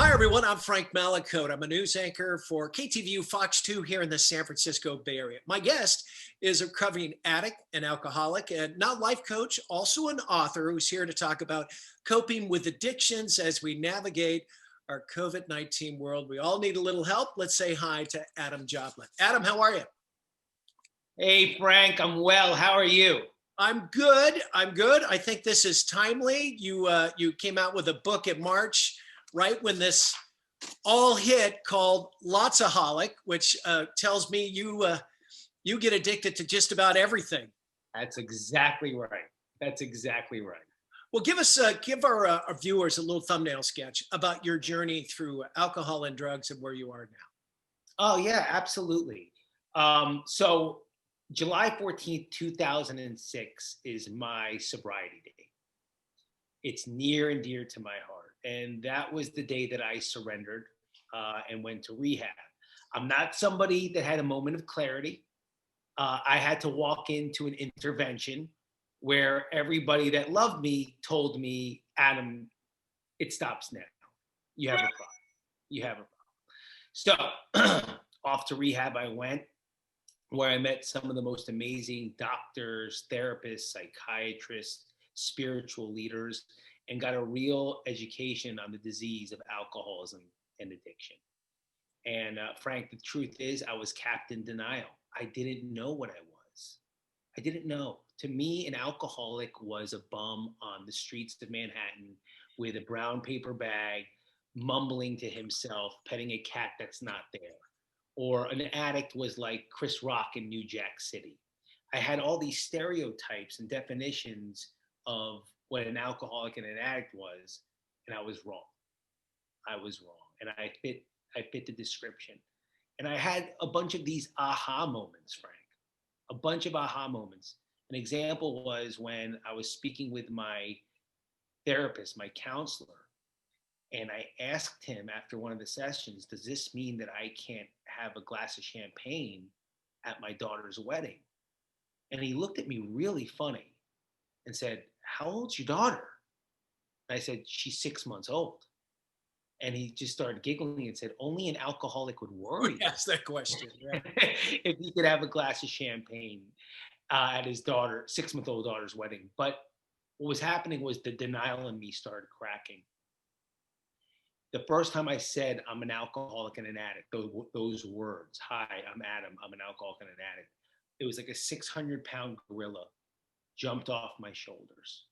Hi, everyone. I'm Frank Mallicoat. I'm a news anchor for KTVU Fox 2 here in the San Francisco Bay Area. My guest is a recovering addict and alcoholic and now life coach, also an author who's here to talk about coping with addictions as we navigate our COVID-19 world. We all need a little help. Let's say hi to Adam Japlin. Adam, how are you? Hey, Frank, I'm well. How are you? I'm good. I'm good. I think this is timely. You came out with a book in March, right when this all hit, called Lotsaholic, which tells me you get addicted to just about everything. That's exactly right. That's exactly right. Well, give our viewers a little thumbnail sketch about your journey through alcohol and drugs and where you are now. Oh, yeah, absolutely. So July 14th, 2006 is my sobriety day. It's near and dear to my heart. And that was the day that I surrendered and went to rehab. I'm not somebody that had a moment of clarity. I had to walk into an intervention where everybody that loved me told me, Adam, it stops now. You have a problem. You have a problem. So off to rehab I went, where I met some of the most amazing doctors, therapists, psychiatrists, spiritual leaders, and got a real education on the disease of alcoholism and addiction. And Frank, the truth is, I was capped in denial. I didn't know what I was. I didn't know. To me, an alcoholic was a bum on the streets of Manhattan with a brown paper bag, mumbling to himself, petting a cat that's not there. Or an addict was like Chris Rock in New Jack City. I had all these stereotypes and definitions of what an alcoholic and an addict was, and I was wrong. I was wrong, and I fit the description. And I had a bunch of these aha moments, Frank. A bunch of aha moments. An example was when I was speaking with my therapist, my counselor, and I asked him after one of the sessions, does this mean that I can't have a glass of champagne at my daughter's wedding? And he looked at me really funny and said, how old's your daughter? And I said, she's 6 months old. And he just started giggling and said, only an alcoholic would worry. Who asked that question? Right? If he could have a glass of champagne at his 6-month-old daughter's wedding. But what was happening was the denial in me started cracking. The first time I said I'm an alcoholic and an addict, those words, hi, I'm Adam, I'm an alcoholic and an addict, it was like a 600-pound gorilla jumped off my shoulders.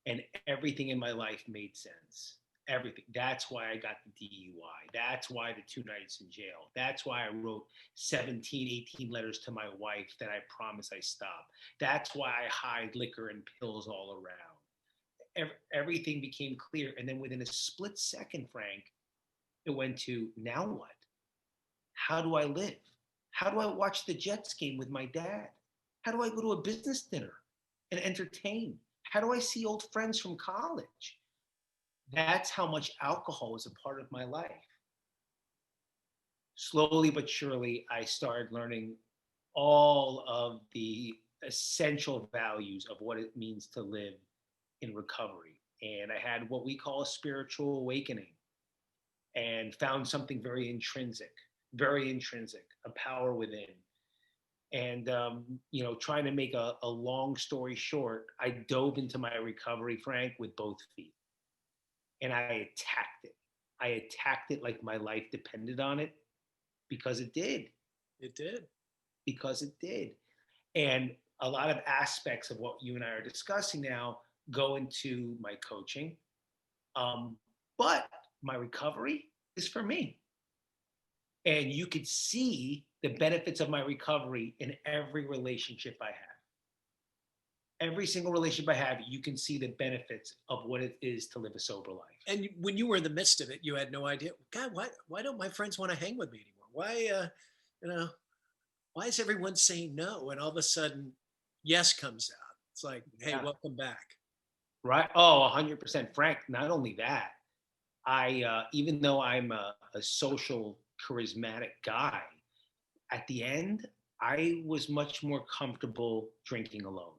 And everything in my life made sense. Everything. That's why I got the DUI. That's why the 2 nights in jail. That's why I wrote 17, 18 letters to my wife that I promise I stop. That's why I hide liquor and pills all around. Everything became clear. And then within a split second, Frank, it went to, now what? How do I live? How do I watch the Jets game with my dad? How do I go to a business dinner and entertain? How do I see old friends from college? That's how much alcohol was a part of my life. Slowly but surely, I started learning all of the essential values of what it means to live in recovery. And I had what we call a spiritual awakening and found something very intrinsic, a power within. And, trying to make a long story short, I dove into my recovery, Frank, with both feet. And I attacked it. I attacked it like my life depended on it, because it did. It did. Because it did. And a lot of aspects of what you and I are discussing now go into my coaching. But my recovery is for me. And you could see the benefits of my recovery in every relationship I have. Every single relationship I have, you can see the benefits of what it is to live a sober life. And when you were in the midst of it, you had no idea, God, why don't my friends want to hang with me anymore? Why is everyone saying no? And all of a sudden, yes comes out. It's like, hey, Yeah. welcome back. Right. Oh, 100%. Frank, not only that, even though I'm a social, charismatic guy, at the end, I was much more comfortable drinking alone.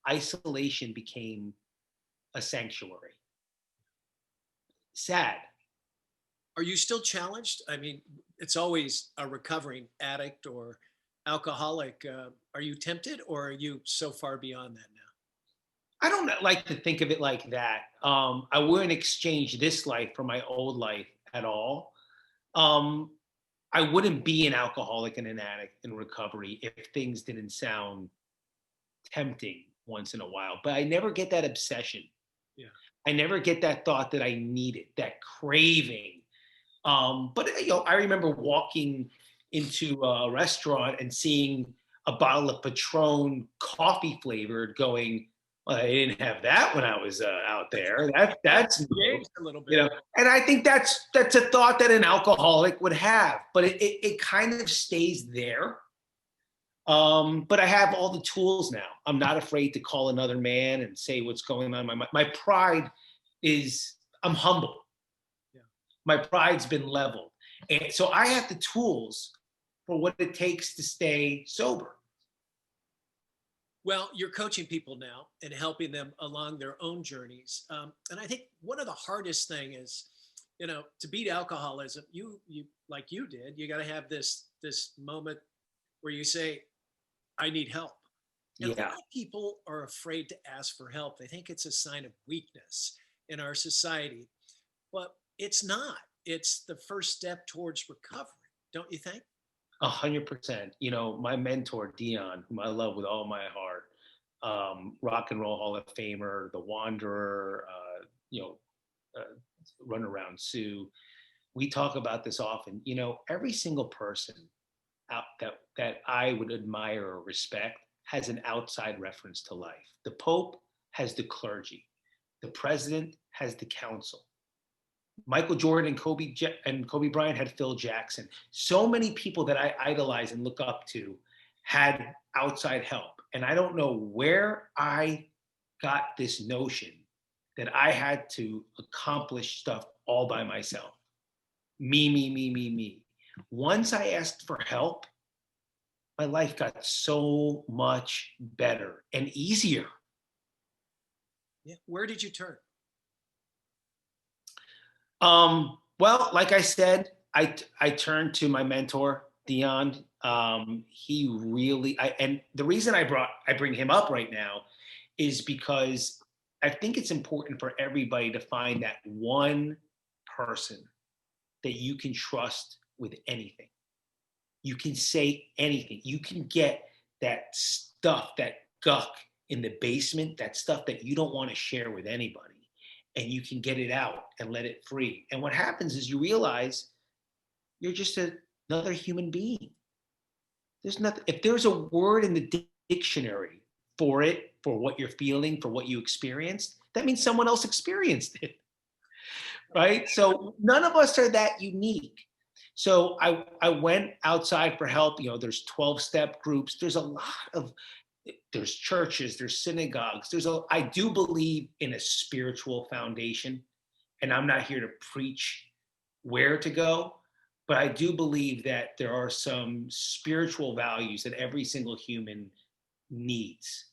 Isolation became a sanctuary. Sad, Are you still challenged? I mean, it's always a recovering addict or alcoholic. Are you tempted, or are you so far beyond that now? I don't like to think of it like that. I wouldn't exchange this life for my old life at all. Um, I wouldn't be an alcoholic and an addict in recovery if things didn't sound tempting once in a while. But I never get that obsession. Yeah. I never get that thought that I need it, that craving. But I remember walking into a restaurant and seeing a bottle of Patron coffee flavored, going, "Well, I didn't have that when I was out there. Yeah, That's new." changed a little You bit. know, and I think that's a thought that an alcoholic would have, but it kind of stays there. But I have all the tools now. I'm not afraid to call another man and say what's going on in my mind. My pride is, I'm humble. Yeah. My pride's been leveled. And so I have the tools for what it takes to stay sober. Well, you're coaching people now and helping them along their own journeys. And I think one of the hardest thing is, to beat alcoholism, you like you did, you got to have this moment where you say, I need help. And a lot Yeah, of people are afraid to ask for help. They think it's a sign of weakness in our society, but it's not. It's the first step towards recovery, don't you think? 100%. My mentor, Dion, whom I love with all my heart, rock and roll Hall of Famer, the Wanderer, you know, uh, Runaround Sue. We talk about this often. Every single person out that I would admire or respect has an outside reference to life. The Pope has the clergy. The president has the council. Michael Jordan and Kobe Bryant had Phil Jackson. So many people that I idolize and look up to had outside help. And I don't know where I got this notion that I had to accomplish stuff all by myself. Me, me, me, me, me. Once I asked for help, my life got so much better and easier. Yeah. Where did you turn? Well, like I said, I turned to my mentor, Dion. He really, and the reason I bring him up right now is because I think it's important for everybody to find that one person that you can trust with anything. You can say anything. You can get that stuff, that guck in the basement, that stuff that you don't want to share with anybody. And you can get it out and let it free. And what happens is you realize you're just another human being. There's nothing, if there's a word in the dictionary for it, for what you're feeling, for what you experienced, that means someone else experienced it. Right? So none of us are that unique. So I went outside for help. There's 12-step groups. There's churches, there's synagogues. I do believe in a spiritual foundation, and I'm not here to preach where to go, but I do believe that there are some spiritual values that every single human needs.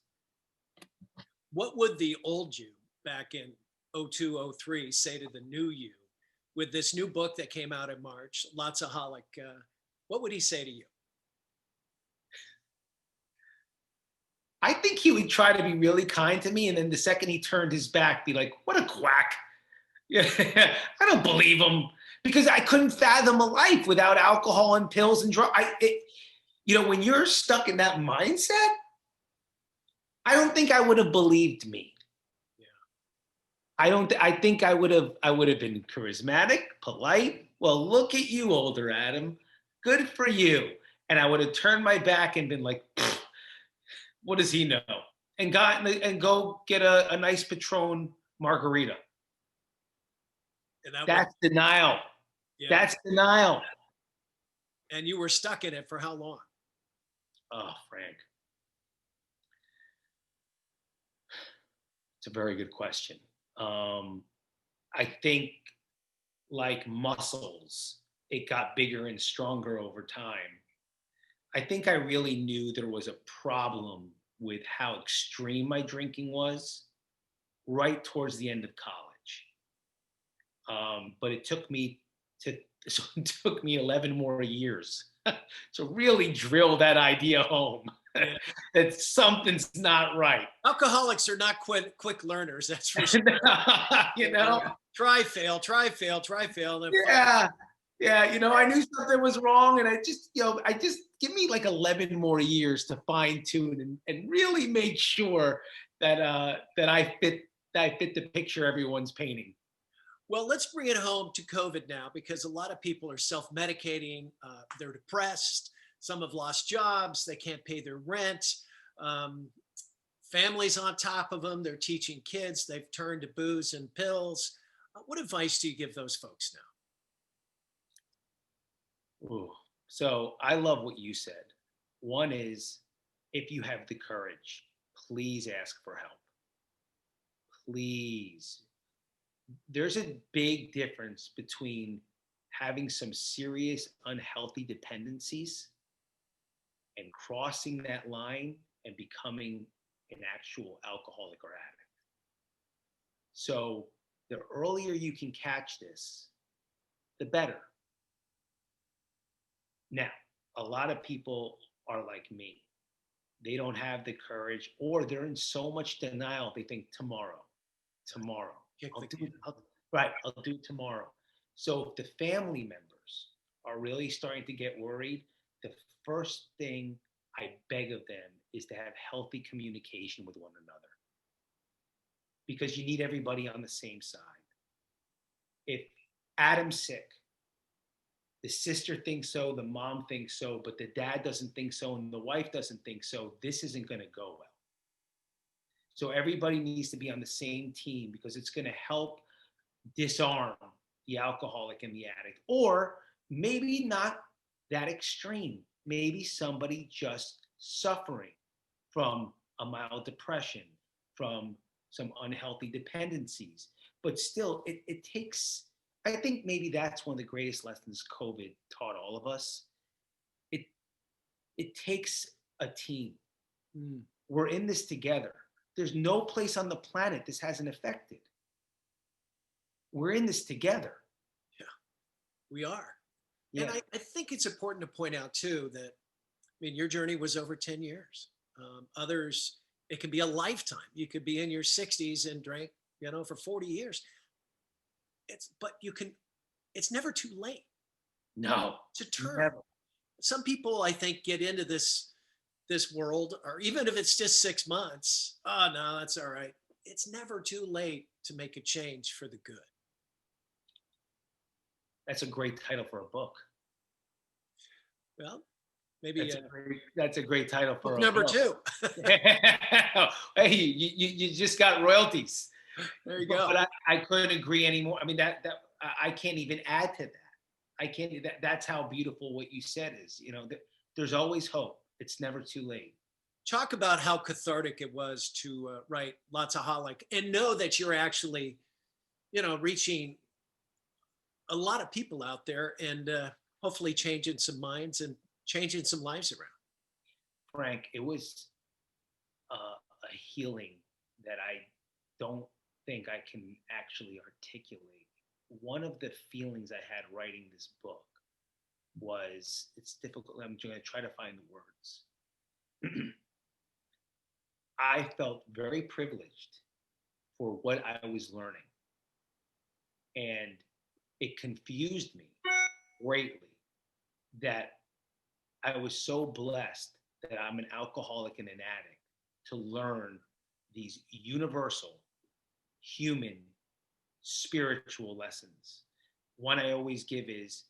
What would the old you back in 0203 say to the new you with this new book that came out in March, Lotsaholic? What would he say to you? I think he would try to be really kind to me, and then the second he turned his back, be like, "What a quack." Yeah, I don't believe him, because I couldn't fathom a life without alcohol and pills and drugs. When you're stuck in that mindset, I don't think I would have believed me. Yeah. I think I would have been charismatic, polite. Well, look at you, older Adam. Good for you. And I would have turned my back and been like, what does he know? And go get a nice Patron margarita. And that would, That's denial. yeah. That's denial. And you were stuck in it for how long? Oh, Frank. It's a very good question. I think, like muscles, it got bigger and stronger over time. I think I really knew there was a problem with how extreme my drinking was right towards the end of college. But it took me to so it took me 11 more years to really drill that idea home Yeah. that something's not right. Alcoholics are not quick learners, that's for sure. You know? Try, fail, try, fail, try, fail. And Yeah. Yeah, I knew something was wrong, and I just give me like 11 more years to fine tune and really make sure that I fit the picture everyone's painting. well, let's bring it home to COVID now because a lot of people are self-medicating. They're depressed. Some have lost jobs. They can't pay their rent. Um, families on top of them. They're teaching kids. They've turned to booze and pills. What advice do you give those folks now? Ooh. So I love what you said. One is, if you have the courage, please ask for help. Please. There's a big difference between having some serious unhealthy dependencies and crossing that line and becoming an actual alcoholic or addict. So the earlier you can catch this, the better. Now, a lot of people are like me. They don't have the courage, or they're in so much denial. They think tomorrow, tomorrow. Kick I'll the do can. it. Right. I'll do it tomorrow. So if the family members are really starting to get worried, the first thing I beg of them is to have healthy communication with one another, because you need everybody on the same side. If Adam's sick, the sister thinks so, the mom thinks so, but the dad doesn't think so, and the wife doesn't think so, this isn't going to go well. So everybody needs to be on the same team, because it's going to help disarm the alcoholic and the addict. Or maybe not that extreme. Maybe somebody just suffering from a mild depression, from some unhealthy dependencies. But still, it takes, I think maybe that's one of the greatest lessons COVID taught all of us. It it takes a team. Mm, We're in this together. There's no place on the planet this hasn't affected. We're in this together. yeah, we are. And Yeah. I think it's important to point out too that, I mean, your journey was over 10 years. Others, it can be a lifetime. You could be in your 60s and drink, for 40 years. But it's never too late No. to turn. Never. Some people, I think, get into this world, or even if it's just 6 months, oh no, that's all right. It's never too late to make a change for the good. That's a great title for a book. Well, maybe That's a great title for book a number book. 2. Hey, you just got royalties. There you But, go. I couldn't agree anymore. I mean, that I can't even add to that. I can't. That's how beautiful what you said is. There's always hope. It's never too late. Talk about how cathartic it was to write Lots of Holic and know that you're actually, reaching a lot of people out there and hopefully changing some minds and changing some lives around. Frank, it was a healing that I don't think I can actually articulate. One of the feelings I had writing this book was, it's difficult. I'm going to try to find the words. I felt very privileged for what I was learning. And it confused me greatly that I was so blessed that I'm an alcoholic and an addict to learn these universal, human, spiritual lessons. One I always give is,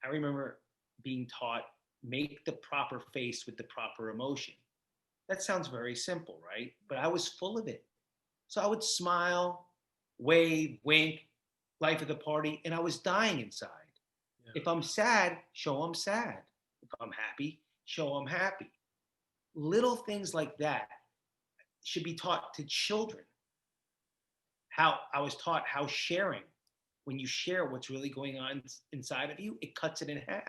I remember being taught, make the proper face with the proper emotion. That sounds very simple, right? But I was full of it. So I would smile, wave, wink, life of the party, and I was dying inside. Yeah. If I'm sad, show I'm sad. If I'm happy, show I'm happy. Little things like that should be taught to children. How I was taught how sharing, when you share what's really going on inside of you, it cuts it in half.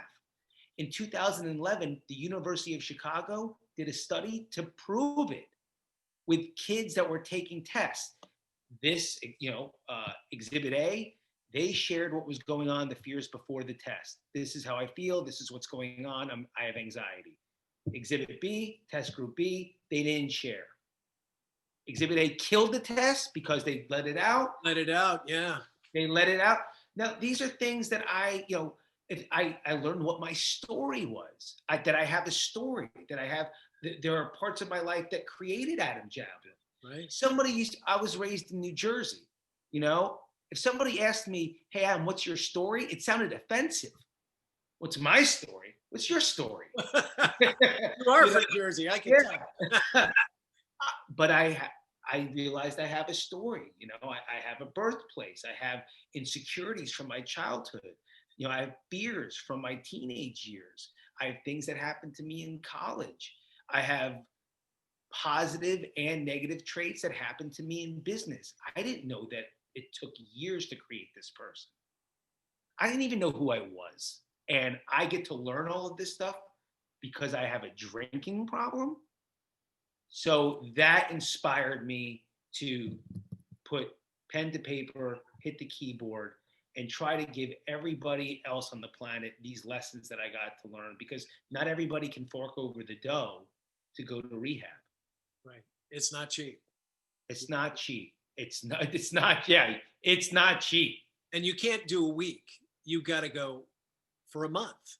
In 2011, the University of Chicago did a study to prove it with kids that were taking tests. This, Exhibit A, They shared what was going on, the fears before the test. This is how I feel. This is what's going on. I have anxiety. Exhibit B, test group B, they didn't share. Exhibit A killed the test because they let it out. Let it out. Yeah. They let it out. Now, these are things that if I learned what my story was, that I have a story, there are parts of my life that created Adam Japlin. Right. I was raised in New Jersey, if somebody asked me, hey, Adam, what's your story? It sounded offensive. What's my story? What's your story? You are from Jersey. I can tell. But I realized I have a story. I have a birthplace. I have insecurities from my childhood. I have fears from my teenage years. I have things that happened to me in college. I have positive and negative traits that happened to me in business. I didn't know that it took years to create this person. I didn't even know who I was. And I get to learn all of this stuff because I have a drinking problem. So that inspired me to put pen to paper, hit the keyboard, and try to give everybody else on the planet these lessons that I got to learn, because not everybody can fork over the dough to go to rehab. Right. It's not cheap. It's not cheap. It's not cheap. And you can't do a week. You got to go for a month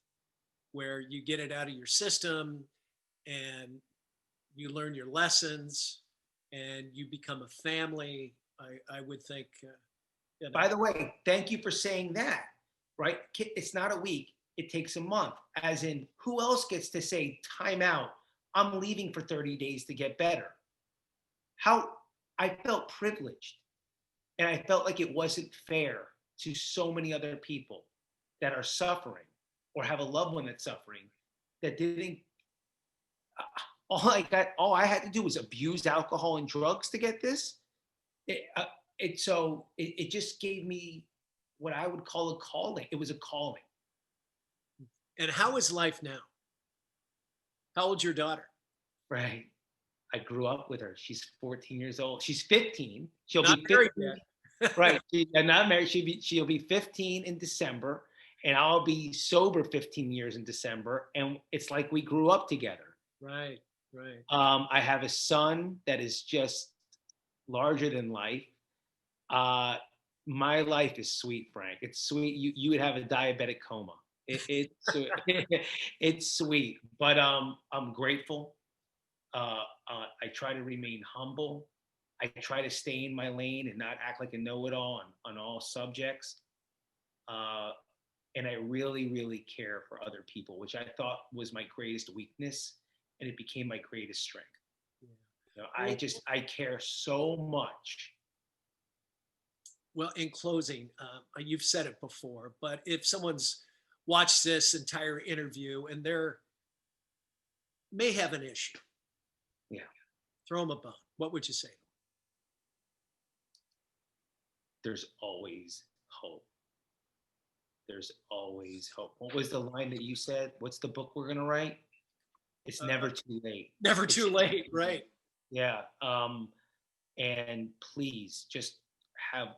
where you get it out of your system and you learn your lessons and you become a family. I would think. By the way, thank you for saying that, right? It's not a week. It takes a month. As in, who else gets to say, time out, I'm leaving for 30 days to get better? I felt privileged. And I felt like it wasn't fair to so many other people that are suffering or have a loved one that's suffering that didn't. All I had to do was abuse alcohol and drugs to get this. It just gave me what I would call a calling. It was a calling. And how is life now? How old's your daughter? Right. I grew up with her. She's 14 years old. She's 15. She'll Not be 15. married yet. Right. She's not married. She'll be 15 in December, and I'll be sober 15 years in December. And it's like we grew up together. Right. Right. I have a son that is just larger than life. My life is sweet, Frank. It's sweet. You would have a diabetic coma. It's sweet, but I'm grateful. I try to remain humble. I try to stay in my lane and not act like a know-it-all on all subjects. And I really, really care for other people, which I thought was my greatest weakness, and it became my greatest strength. Yeah. I care so much. Well, in closing, you've said it before, but if someone's watched this entire interview and they're may have an issue, yeah, throw them a bone. What would you say? There's always hope. There's always hope. What was the line that you said? What's the book we're gonna write? It's never too late. Never too late, right? Yeah. And please just have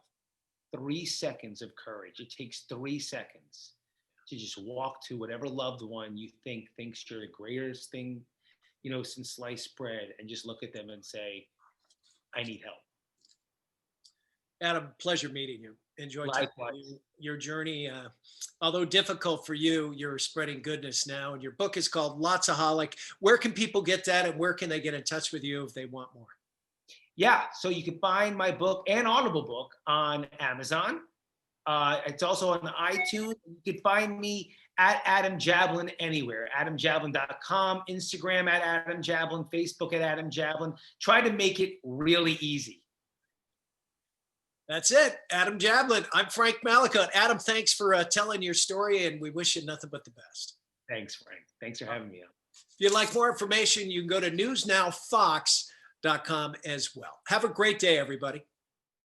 3 seconds of courage. It takes 3 seconds to just walk to whatever loved one you thinks you're the greatest thing, since sliced bread, and just look at them and say, I need help. Adam, pleasure meeting you. Enjoy Likewise. Your journey. Although difficult for you, you're spreading goodness now. And your book is called Lotsaholic. Where can people get that, and where can they get in touch with you if they want more? Yeah, so you can find my book and Audible book on Amazon. It's also on iTunes. You can find me at Adam Japlin anywhere. AdamJaplin.com, Instagram at Adam Japlin, Facebook at Adam Japlin. Try to make it really easy. That's it. Adam Japlin. I'm Frank Mallicoat. Adam, thanks for telling your story, and we wish you nothing but the best. Thanks, Frank. Thanks for having me on. If you'd like more information, you can go to newsnowfox.com as well. Have a great day, everybody.